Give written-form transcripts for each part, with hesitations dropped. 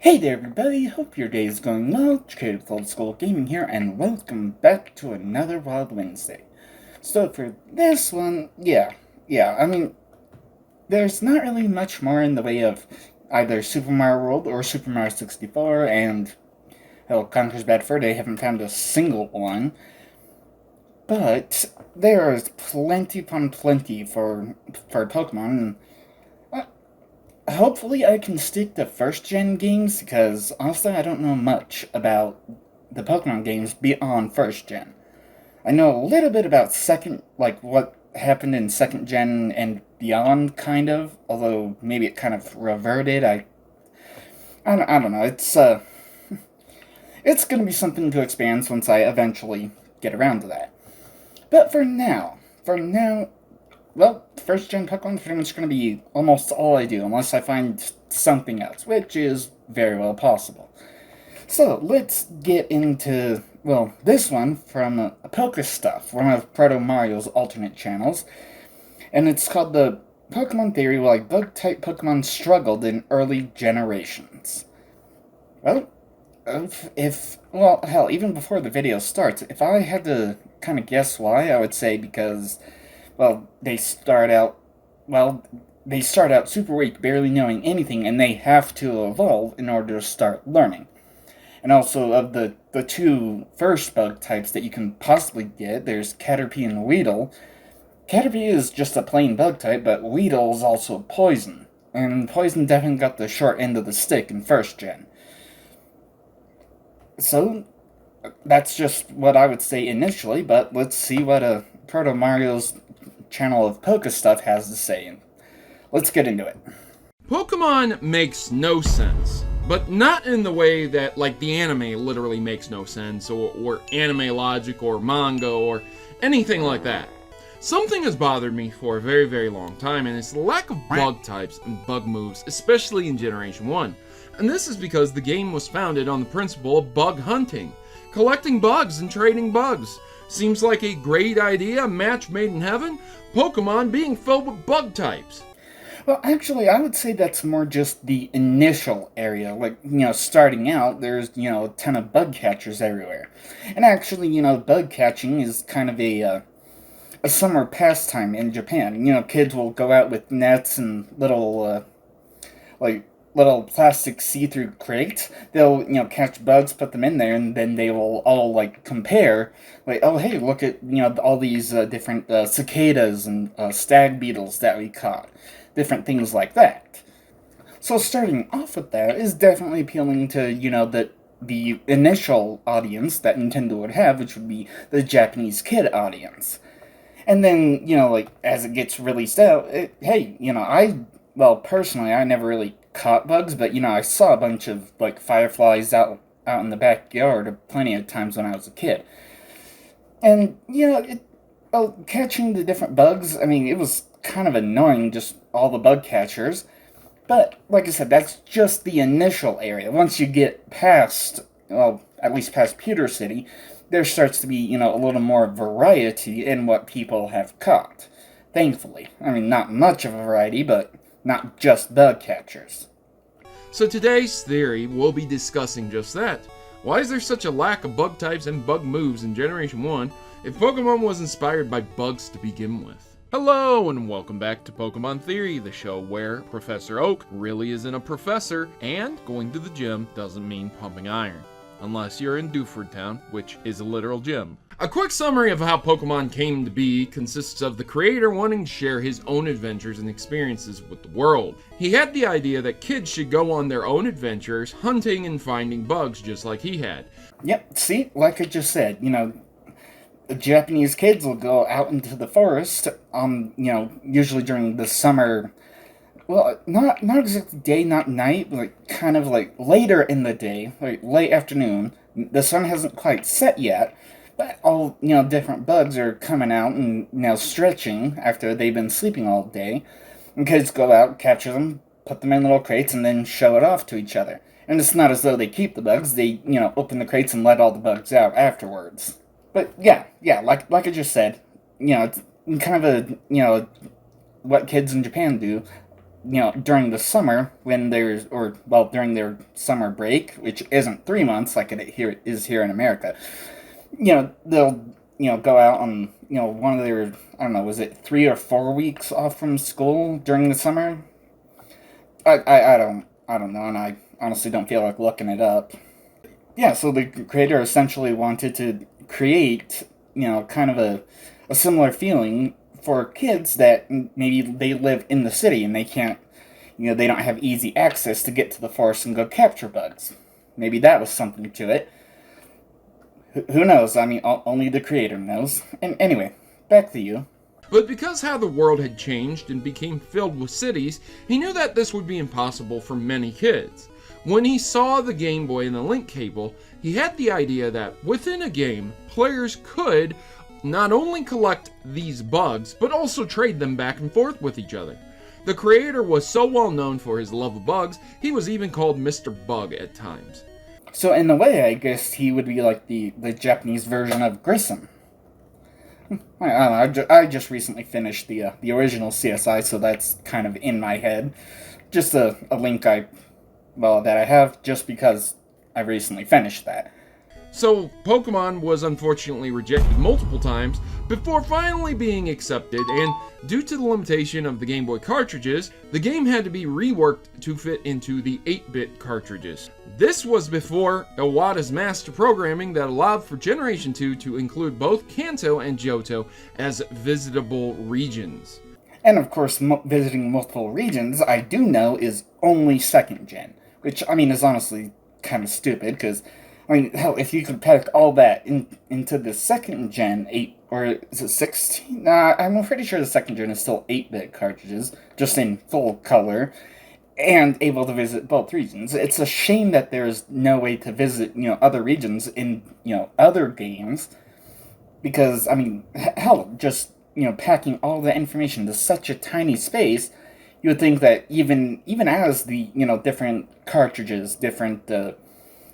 Hey there everybody, hope your day is going well. Creative Old School Gaming here, and welcome back to another Wild Wednesday. So for this one, there's not really much more in the way of either Super Mario World or Super Mario 64, and Conker's Bad Fur Day, haven't found a single one. But there is plenty upon plenty for Pokemon, and hopefully I can stick to First Gen games, because honestly I don't know much about the Pokemon games beyond First Gen. I know a little bit about second, like what happened in Second Gen and beyond, kind of, although maybe it kind of reverted. I don't know, it's gonna be something to expand once I eventually get around to that. But for now, well, First Gen Pokemon is pretty much going to be almost all I do, unless I find something else, which is very well possible. So, let's get into, well, this one from PokeStuff, one of Proto Mario's alternate channels, and it's called the Pokemon Theory Why Bug-type Pokemon Struggled in Early Generations. Well, hell, even before the video starts, if I had to kind of guess why, I would say because, well, they start out super weak, barely knowing anything, and they have to evolve in order to start learning. And also, of the two first bug types that you can possibly get, there's Caterpie and Weedle. Caterpie is just a plain bug type, but Weedle is also poison. And poison definitely got the short end of the stick in First Gen. So, that's just what I would say initially, but let's see what Proto Mario's channel of PokeStuff has to say. Let's get into it. Pokemon makes no sense, but not in the way that, like, the anime literally makes no sense, or anime logic, or manga, or anything like that. Something has bothered me for a very, very long time, and it's the lack of bug types and bug moves, especially in Generation 1. And this is because the game was founded on the principle of bug hunting, collecting bugs and trading bugs. Seems like a great idea, a match made in heaven, Pokemon being filled with bug types. Well, actually, I would say that's more just the initial area. Like, starting out, there's, a ton of bug catchers everywhere. And actually, bug catching is kind of a summer pastime in Japan. Kids will go out with nets and little plastic see-through crates. They'll, catch bugs, put them in there, and then they will all, compare. Like, oh, hey, look at, all these different cicadas and stag beetles that we caught. Different things like that. So starting off with that is definitely appealing to, the initial audience that Nintendo would have, which would be the Japanese kid audience. And then, as it gets released out, personally, I never really caught bugs, but, I saw a bunch of, fireflies out in the backyard plenty of times when I was a kid. And, catching the different bugs, it was kind of annoying, just all the bug catchers. But, like I said, that's just the initial area. Once you get past, at least past Pewter City, there starts to be, a little more variety in what people have caught. Thankfully. Not much of a variety, but not just bug catchers. So today's theory will be discussing just that. Why is there such a lack of bug types and bug moves in Generation 1 if Pokemon was inspired by bugs to begin with? Hello and welcome back to Pokemon Theory, the show where Professor Oak really isn't a professor and going to the gym doesn't mean pumping iron. Unless you're in Dewford Town, which is a literal gym. A quick summary of how Pokemon came to be consists of the creator wanting to share his own adventures and experiences with the world. He had the idea that kids should go on their own adventures, hunting and finding bugs just like he had. Yep, see, like I just said, the Japanese kids will go out into the forest, usually during the summer. Well, not exactly day, not night, but kind of later in the day, late afternoon. The sun hasn't quite set yet, but all, different bugs are coming out and now stretching after they've been sleeping all day. And kids go out, capture them, put them in little crates, and then show it off to each other. And it's not as though they keep the bugs, they, open the crates and let all the bugs out afterwards. But yeah, like I just said, it's kind of what kids in Japan do. during the summer when during their summer break, which isn't 3 months like it is here in America, they'll, go out on, one of their, I don't know, was it 3 or 4 weeks off from school during the summer? I don't know, and I honestly don't feel like looking it up. Yeah, so the creator essentially wanted to create, kind of a similar feeling for kids that maybe they live in the city and they can't, they don't have easy access to get to the forest and go capture bugs. Maybe that was something to it. Who knows? I mean, only the creator knows. And anyway, back to you. But because how the world had changed and became filled with cities, he knew that this would be impossible for many kids. When he saw the Game Boy and the link cable, he had the idea that within a game, players could not only collect these bugs, but also trade them back and forth with each other. The creator was so well known for his love of bugs, he was even called Mr. Bug at times. So in a way, I guess he would be like the Japanese version of Grissom. I don't know, I just recently finished the original CSI, so that's kind of in my head. Just a link that I have just because I recently finished that. So, Pokemon was unfortunately rejected multiple times before finally being accepted, and due to the limitation of the Game Boy cartridges, the game had to be reworked to fit into the 8-bit cartridges. This was before Iwata's master programming that allowed for Generation 2 to include both Kanto and Johto as visitable regions. And of course, visiting multiple regions, I do know, is only 2nd gen, which, I mean, is honestly kind of stupid, because I mean, hell, if you could pack all that into the 2nd gen 8, or is it 16? I'm pretty sure the 2nd gen is still 8-bit cartridges, just in full color, and able to visit both regions. It's a shame that there's no way to visit, other regions in, other games, because, I mean, hell, just, packing all the information to such a tiny space, you would think that even as the, different cartridges, the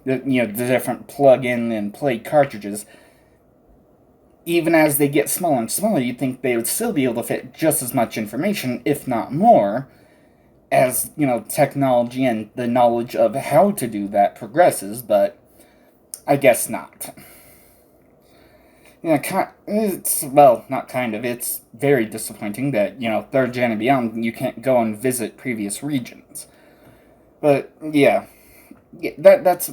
different plug-in and play cartridges, even as they get smaller and smaller, you'd think they would still be able to fit just as much information, if not more, as, technology and the knowledge of how to do that progresses, but I guess not. It's very disappointing that, 3rd gen and beyond, you can't go and visit previous regions. But, yeah, that's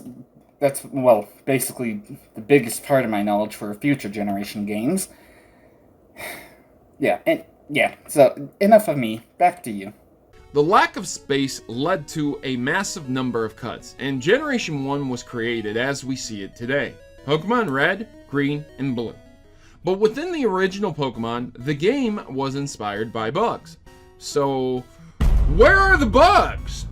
basically the biggest part of my knowledge for future generation games. So enough of me, back to you. The lack of space led to a massive number of cuts, and Generation 1 was created as we see it today. Pokemon Red, Green, and Blue. But within the original Pokemon, the game was inspired by bugs. So, where are the bugs?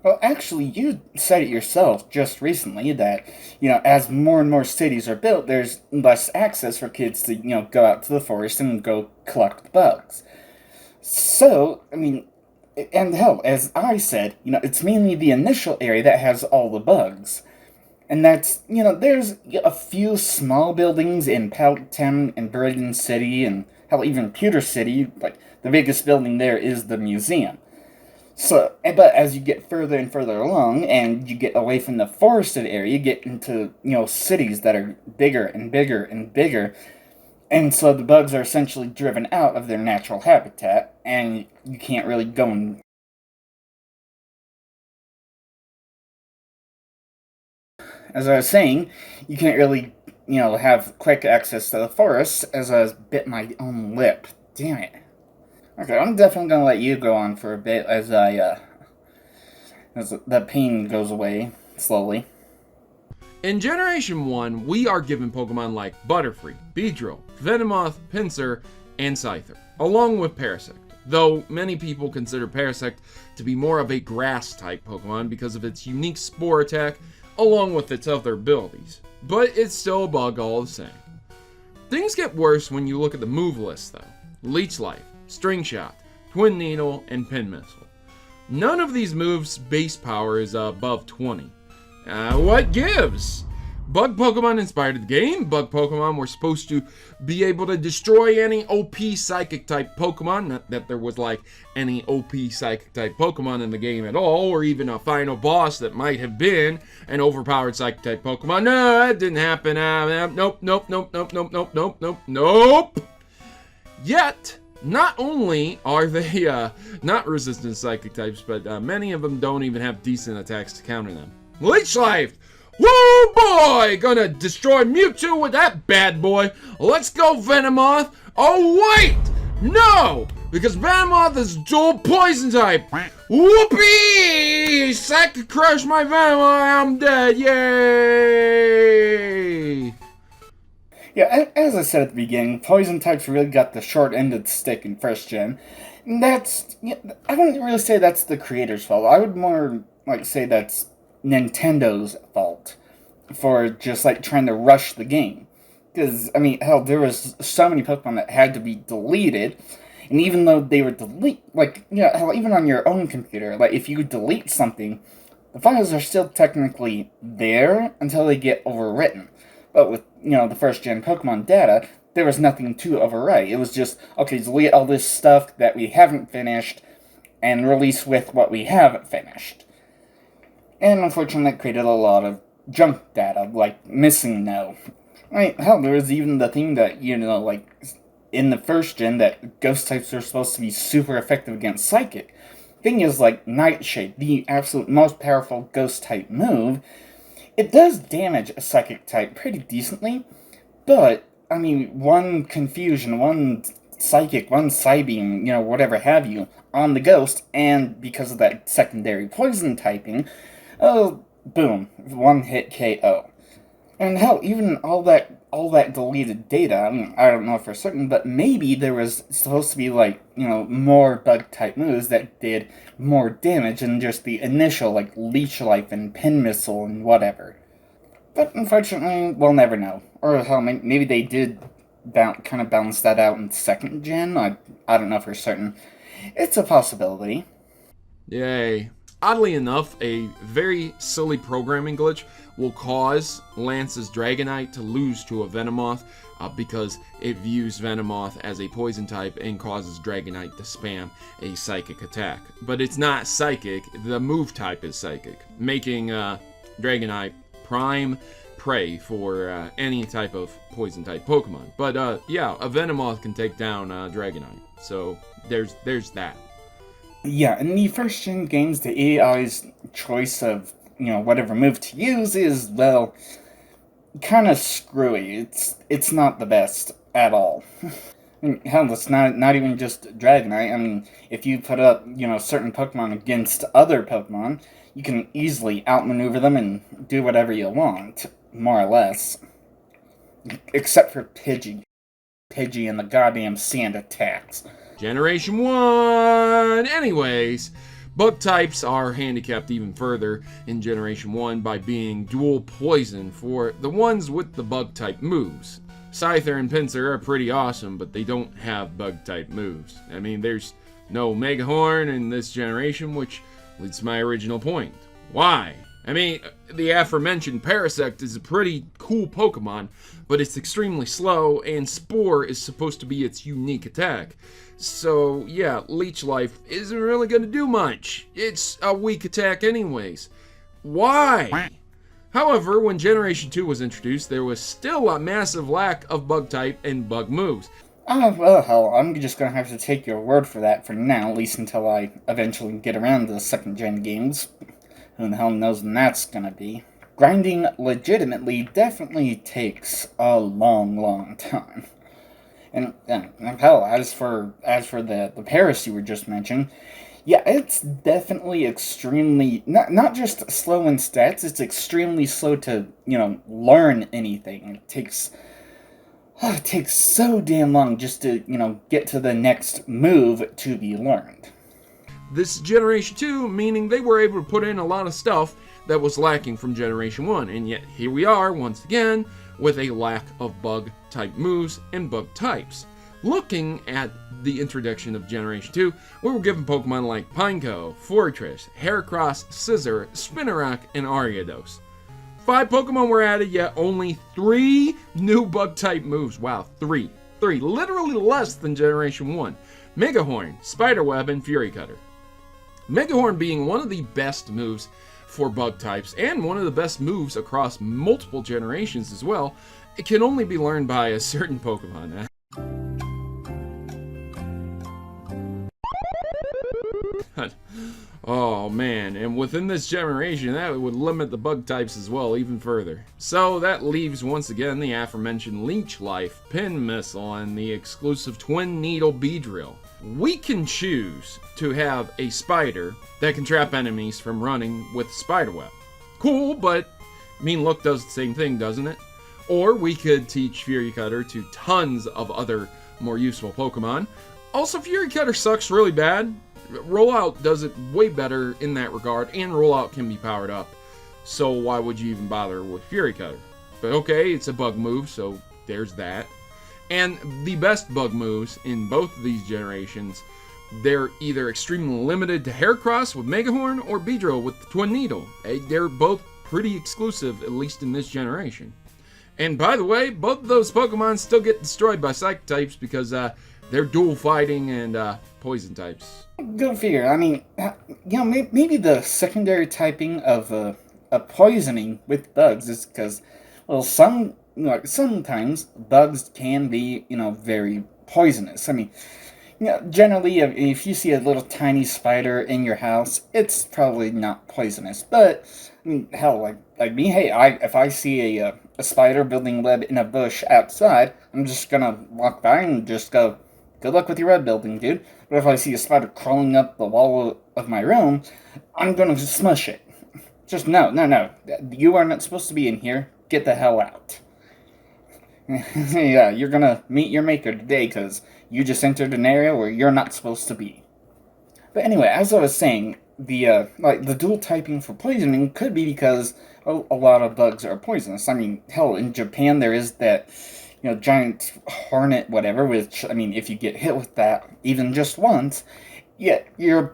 Well, actually, you said it yourself just recently that, as more and more cities are built, there's less access for kids to, go out to the forest and go collect bugs. So, I mean, and hell, as I said, it's mainly the initial area that has all the bugs. And that's, there's a few small buildings in Paltown and Britain City, and hell, even Pewter City, like, the biggest building there is the museum. So, but as you get further and further along, and you get away from the forested area, you get into, cities that are bigger and bigger and bigger, and so the bugs are essentially driven out of their natural habitat, and you can't really go and... As I was saying, you can't really, have quick access to the forest, as I bit my own lip. Damn it. Okay, I'm definitely gonna let you go on for a bit as the pain goes away slowly. In Generation 1, we are given Pokemon like Butterfree, Beedrill, Venomoth, Pinsir, and Scyther, along with Parasect. Though many people consider Parasect to be more of a grass-type Pokemon because of its unique Spore attack, along with its other abilities. But it's still a bug all the same. Things get worse when you look at the move list though. Leech Life, String Shot, Twin Needle, and Pin Missile. None of these moves' base power is above 20. What gives? Bug Pokemon inspired the game. Bug Pokemon were supposed to be able to destroy any OP Psychic type Pokemon. Not that there was like any OP Psychic type Pokemon in the game at all, or even a final boss that might have been an overpowered Psychic type Pokemon. No, that didn't happen. Nope. Yet, not only are they not resistant Psychic types, but many of them don't even have decent attacks to counter them. Leech Life! Woo boy! Gonna destroy Mewtwo with that bad boy. Let's go, Venomoth. Oh, wait! No! Because Venomoth is dual poison type. Whoopee! Psychic Crush my Venomoth. I'm dead. Yay! Yeah, as I said at the beginning, poison types really got the short end of the stick in First Gen. That's... I wouldn't really say that's the creator's fault. I would more like say that's Nintendo's fault for just like trying to rush the game. Because, I mean, hell, there was so many Pokemon that had to be deleted, and even though they were hell, even on your own computer, like, if you delete something, the files are still technically there until they get overwritten. But with, the first-gen Pokemon data, there was nothing to overwrite. It was just, okay, delete all this stuff that we haven't finished, and release with what we haven't finished. And unfortunately, that created a lot of junk data, like missing no. Right, hell, there was even the thing that, like, in the first gen, that ghost types are supposed to be super effective against Psychic. Thing is, like, Nightshade, the absolute most powerful ghost type move, it does damage a Psychic type pretty decently, but, I mean, one Confusion, one Psychic, one Psybeam, whatever have you, on the Ghost, and because of that secondary poison typing, oh, boom, one hit KO. And hell, even all that deleted data, I mean, I don't know for certain, but maybe there was supposed to be, like, more bug-type moves that did more damage than just the initial, like, Leech Life and Pin Missile and whatever. But unfortunately, we'll never know. Or hell, maybe they did kind of balance that out in second gen. I don't know for certain. It's a possibility. Yay. Oddly enough, a very silly programming glitch will cause Lance's Dragonite to lose to a Venomoth because it views Venomoth as a poison type and causes Dragonite to spam a psychic attack. But it's not psychic, the move type is psychic, making Dragonite prime prey for any type of poison type Pokemon. But yeah, a Venomoth can take down Dragonite, so there's that. Yeah, in the first-gen games, the AI's choice of, whatever move to use is, well, kind of screwy. It's not the best at all. I mean, hell, it's not even just Dragonite. I mean, if you put up, certain Pokemon against other Pokemon, you can easily outmaneuver them and do whatever you want, more or less. Except for Pidgey. Pidgey and the goddamn sand attacks. Generation 1! Anyways, bug types are handicapped even further in Generation 1 by being dual poison for the ones with the bug type moves. Scyther and Pinsir are pretty awesome, but they don't have bug type moves. I mean, there's no Mega Horn in this generation, which leads to my original point. Why? I mean, the aforementioned Parasect is a pretty cool Pokemon, but it's extremely slow, and Spore is supposed to be its unique attack. So, yeah, Leech Life isn't really going to do much. It's a weak attack anyways. Why? However, when Generation 2 was introduced, there was still a massive lack of bug type and bug moves. Well, hell, I'm just gonna have to take your word for that for now, at least until I eventually get around to the second-gen games. Who the hell knows when that's gonna be. Grinding legitimately definitely takes a long time. And hell, as for the Paris you were just mentioning, yeah, it's definitely extremely, not just slow in stats, it's extremely slow to, learn anything. It takes so damn long just to, get to the next move to be learned. This Generation 2, meaning they were able to put in a lot of stuff that was lacking from Generation 1, and yet here we are, once again, with a lack of bug-type moves and bug types. Looking at the introduction of Generation 2, we were given Pokemon like Pineco, Fortress, Heracross, Scizor, Spinarak, and Ariados. 5 Pokemon were added, yet only 3 new bug-type moves. Wow, 3. 3. Literally less than Generation 1. Megahorn, Spiderweb, and Fury Cutter. Megahorn being one of the best moves for bug types, and one of the best moves across multiple generations as well. It can only be learned by a certain Pokemon. Oh man, and within this generation, that would limit the bug types as well, even further. So that leaves, once again, the aforementioned Leech Life, Pin Missile, and the exclusive Twin Needle Beedrill. We can choose to have a spider that can trap enemies from running with Spiderweb. Cool, but Mean Look does the same thing, doesn't it? Or we could teach Fury Cutter to tons of other more useful Pokemon. Also, Fury Cutter sucks really bad. Rollout does it way better in that regard, and Rollout can be powered up. So why would you even bother with Fury Cutter? But okay, it's a bug move, so there's that. And the best bug moves in both of these generations, they're either extremely limited to Heracross with Megahorn or Beedrill with the Twin Needle. They're both pretty exclusive, at least in this generation. And by the way, both of those Pokemon still get destroyed by Psychic types because they're dual fighting and poison types. Go figure. I mean, maybe the secondary typing of poisoning with bugs is because, well, sometimes bugs can be, very poisonous. I mean, generally, if you see a little tiny spider in your house, it's probably not poisonous. But I mean, hell, like me, hey, if I see a spider building web in a bush outside, I'm just gonna walk by and just go, good luck with your web building, dude. But if I see a spider crawling up the wall of my room, I'm gonna just smush it. Just no. You are not supposed to be in here. Get the hell out. Yeah, you're gonna meet your maker today because you just entered an area where you're not supposed to be. But anyway, as I was saying, the dual typing for poisoning could be because a lot of bugs are poisonous. I mean, hell, in Japan there is that, giant hornet whatever, which, I mean, if you get hit with that even just once, yeah, you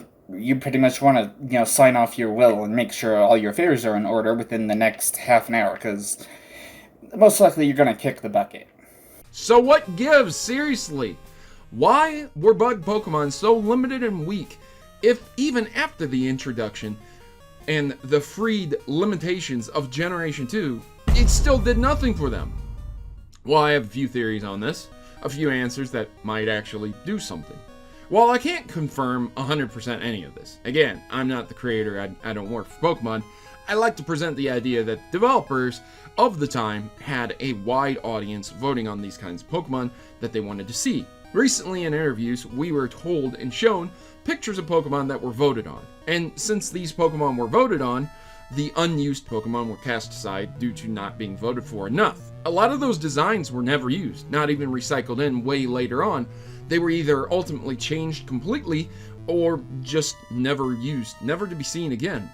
pretty much want to, sign off your will and make sure all your affairs are in order within the next half an hour, because most likely you're going to kick the bucket. So what gives? Seriously? Why were bug Pokemon so limited and weak, if even after the introduction and the freed limitations of Generation 2, it still did nothing for them? Well, I have a few theories on this, a few answers that might actually do something. While I can't confirm 100% any of this, again, I'm not the creator, I don't work for Pokemon, I like to present the idea that developers of the time had a wide audience voting on these kinds of Pokemon that they wanted to see. Recently in interviews, we were told and shown pictures of Pokemon that were voted on. And since these Pokemon were voted on, the unused Pokemon were cast aside due to not being voted for enough. A lot of those designs were never used, not even recycled in way later on. They were either ultimately changed completely or just never used, never to be seen again.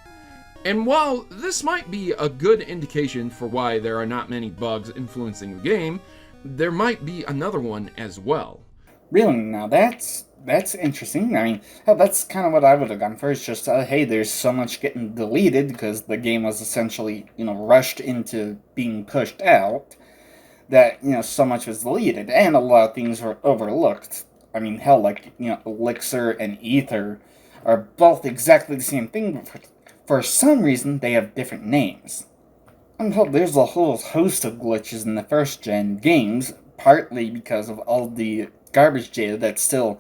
And while this might be a good indication for why there are not many bugs influencing the game, there might be another one as well. Really? Now that's interesting. I mean, hell, that's kind of what I would have gone for. It's just, hey, there's so much getting deleted because the game was essentially, rushed into being pushed out that, so much was deleted and a lot of things were overlooked. I mean, hell, like, Elixir and Ether are both exactly the same thing, but for some reason they have different names. And hell, there's a whole host of glitches in the first gen games, partly because of all the garbage data that's still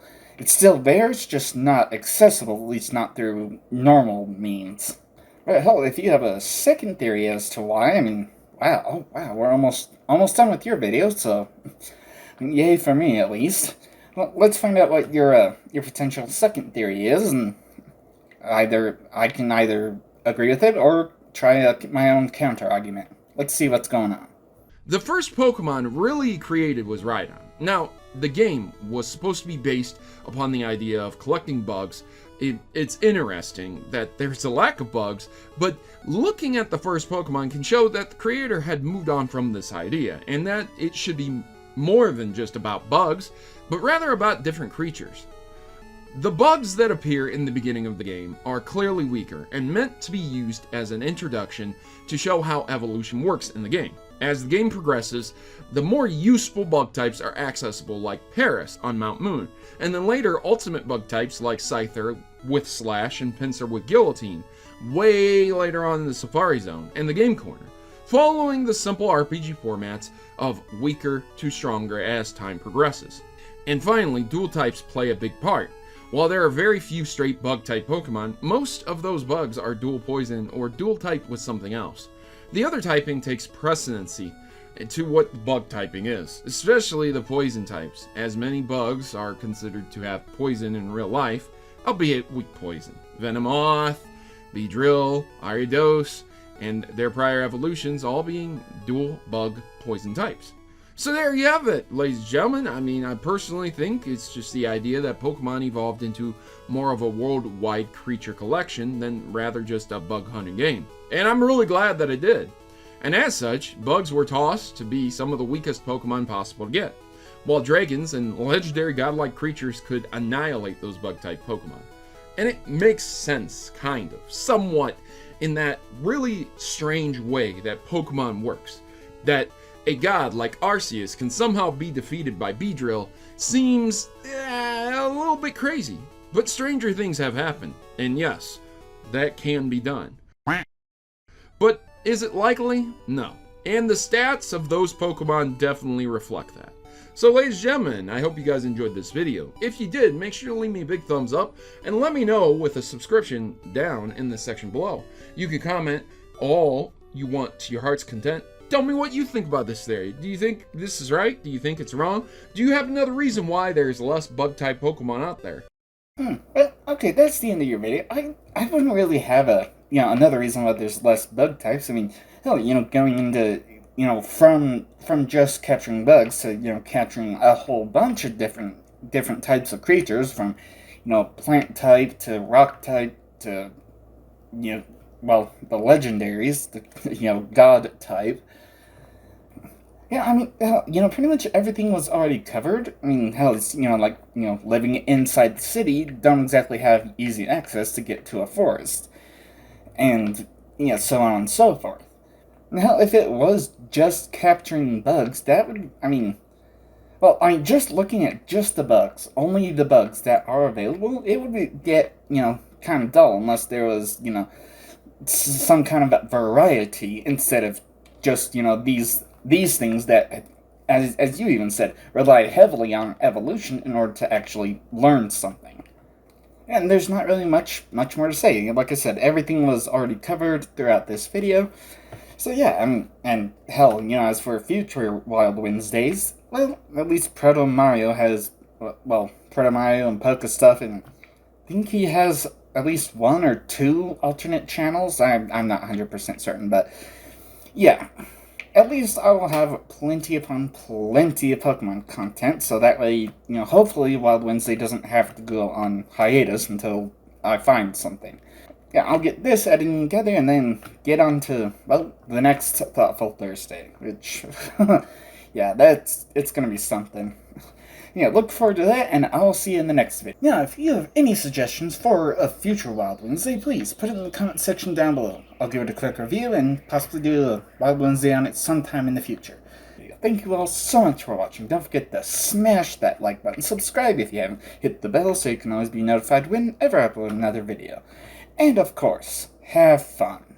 there, it's just not accessible, at least not through normal means. But hell, if you have a second theory as to why, I mean, wow, we're almost done with your video, so yay for me at least. Well, let's find out what your potential second theory is, and I can either agree with it or try my own counter argument. Let's see what's going on. The first Pokemon really created was Rhydon. Now, the game was supposed to be based upon the idea of collecting bugs. It's interesting that there's a lack of bugs, but looking at the first Pokemon can show that the creator had moved on from this idea, and that it should be more than just about bugs, but rather about different creatures. The bugs that appear in the beginning of the game are clearly weaker and meant to be used as an introduction to show how evolution works in the game. As the game progresses, the more useful bug types are accessible, like Paris on Mount Moon, and then later ultimate bug types like Scyther with Slash and Pinsir with Guillotine, way later on in the Safari Zone and the Game Corner, following the simple RPG formats of weaker to stronger as time progresses. And finally, dual types play a big part. While there are very few straight bug-type Pokemon, most of those bugs are dual poison or dual type with something else. The other typing takes precedency to what the bug typing is, especially the poison types, as many bugs are considered to have poison in real life, albeit weak poison. Venomoth, Beedrill, Ariados, and their prior evolutions all being dual bug poison types. So there you have it, ladies and gentlemen. I mean, I personally think it's just the idea that Pokemon evolved into more of a worldwide creature collection than rather just a bug hunting game. And I'm really glad that it did. And as such, bugs were tossed to be some of the weakest Pokemon possible to get, while dragons and legendary godlike creatures could annihilate those bug-type Pokemon. And it makes sense, kind of, somewhat, in that really strange way that Pokemon works. That a god like Arceus can somehow be defeated by Beedrill seems a little bit crazy. But stranger things have happened, and yes, that can be done. But is it likely? No. And the stats of those Pokemon definitely reflect that. So ladies and gentlemen, I hope you guys enjoyed this video. If you did, make sure to leave me a big thumbs up and let me know with a subscription down in the section below. You can comment all you want to your heart's content. Tell me what you think about this theory. Do you think this is right? Do you think it's wrong? Do you have another reason why there's less bug-type Pokemon out there? Well, okay, that's the end of your video. I wouldn't really have another reason why there's less bug types. I mean, hell, going into, from just capturing bugs to, capturing a whole bunch of different types of creatures, from, plant type to rock type to, the legendaries, the, god type. Yeah, I mean, pretty much everything was already covered. I mean, hell, it's, living inside the city, don't exactly have easy access to get to a forest. And, so on and so forth. Now, if it was just capturing bugs, that would, just looking at just the bugs, only the bugs that are available, it would get, kind of dull unless there was, some kind of variety instead of just, these things that, as you even said, rely heavily on evolution in order to actually learn something. And there's not really much more to say. Like I said, everything was already covered throughout this video. So yeah, and hell, as for future Wild Wednesdays, well, at least Proto Mario has, Proto Mario and PokeStuff, and I think he has at least 1 or 2 alternate channels. I'm not 100% certain, but yeah. At least I will have plenty upon plenty of Pokemon content, so that way, hopefully Wild Wednesday doesn't have to go on hiatus until I find something. Yeah, I'll get this editing together and then get on to, the next Thoughtful Thursday, which, yeah, it's gonna be something. Yeah, look forward to that, and I'll see you in the next video. Now, if you have any suggestions for a future Wild Wednesday, please put it in the comment section down below. I'll give it a quick review and possibly do a Wild Wednesday on it sometime in the future. Thank you all so much for watching. Don't forget to smash that like button, subscribe if you haven't, hit the bell so you can always be notified whenever I upload another video. And of course, have fun.